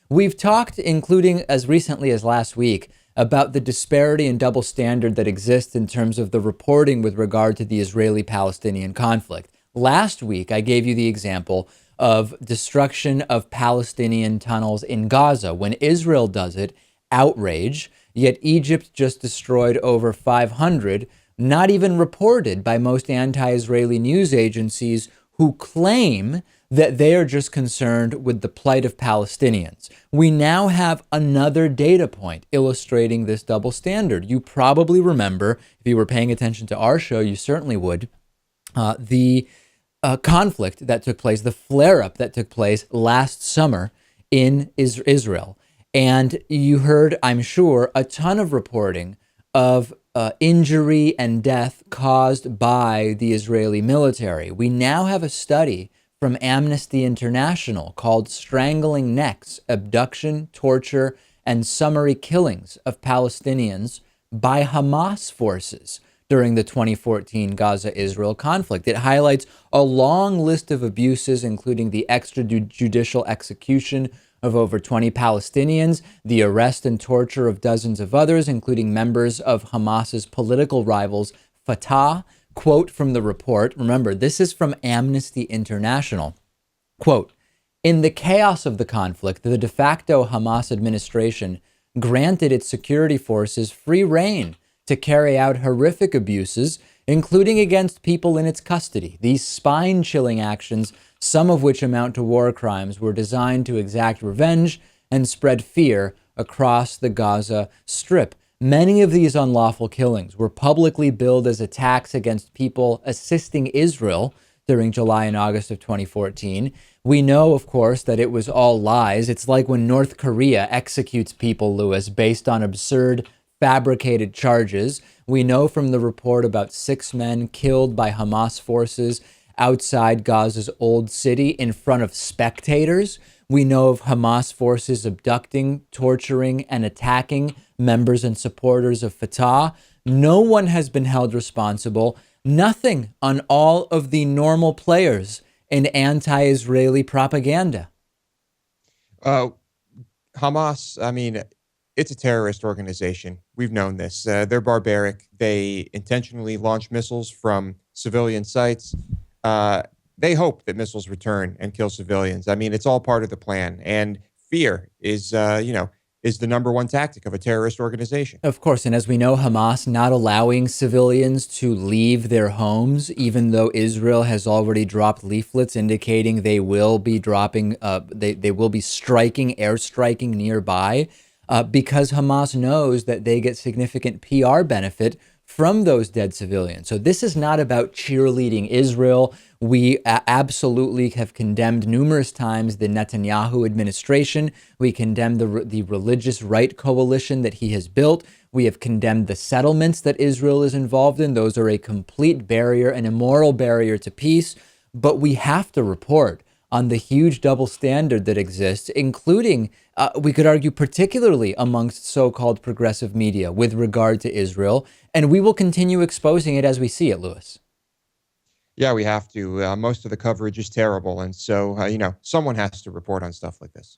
We've talked, including as recently as last week, about the disparity and double standard that exists in terms of the reporting with regard to the Israeli Palestinian conflict. Last week, I gave you the example of destruction of Palestinian tunnels in Gaza. When Israel does it, outrage, yet Egypt just destroyed over 500, not even reported by most anti-Israeli news agencies who claim that they are just concerned with the plight of Palestinians. We now have another data point illustrating this double standard. You probably remember, if you were paying attention to our show, you certainly would, the conflict that took place, the flare-up that took place last summer in Israel. And you heard, I'm sure, a ton of reporting of injury and death caused by the Israeli military. We now have a study from Amnesty International called Strangling Necks, Abduction, Torture, and Summary Killings of Palestinians by Hamas Forces during the 2014 Gaza-Israel conflict. It highlights a long list of abuses, including the extrajudicial execution of over 20 Palestinians, the arrest and torture of dozens of others, including members of Hamas's political rivals, Fatah. Quote from the report, remember, this is from Amnesty International. Quote, in the chaos of the conflict, the de facto Hamas administration granted its security forces free rein to carry out horrific abuses, including against people in its custody. These spine-chilling actions, some of which amount to war crimes, were designed to exact revenge and spread fear across the Gaza Strip. Many of these unlawful killings were publicly billed as attacks against people assisting Israel during July and August of 2014. We know, of course, that it was all lies. It's like when North Korea executes people, Lewis, based on absurd, fabricated charges. We know from the report about 6 men killed by Hamas forces outside Gaza's Old City in front of spectators. We know of Hamas forces abducting, torturing, and attacking members and supporters of Fatah. No one has been held responsible. Nothing on all of the normal players in anti-Israeli propaganda. Hamas, I mean, it's a terrorist organization. We've known this. They're barbaric. They intentionally launch missiles from civilian sites. They hope that missiles return and kill civilians. I mean, it's all part of the plan. And fear is the number one tactic of a terrorist organization. Of course, and as we know, Hamas not allowing civilians to leave their homes, even though Israel has already dropped leaflets indicating they will be dropping, they will be striking, airstriking nearby, because Hamas knows that they get significant PR benefit from those dead civilians. So this is not about cheerleading Israel. We absolutely have condemned numerous times the Netanyahu administration. We condemn the religious right coalition that he has built. We have condemned the settlements that Israel is involved in. Those are a complete barrier, an immoral barrier to peace. But we have to report on the huge double standard that exists, including, we could argue, particularly amongst so-called progressive media with regard to Israel. And we will continue exposing it as we see it, Lewis. Yeah, we have to. Most of the coverage is terrible. And so, someone has to report on stuff like this.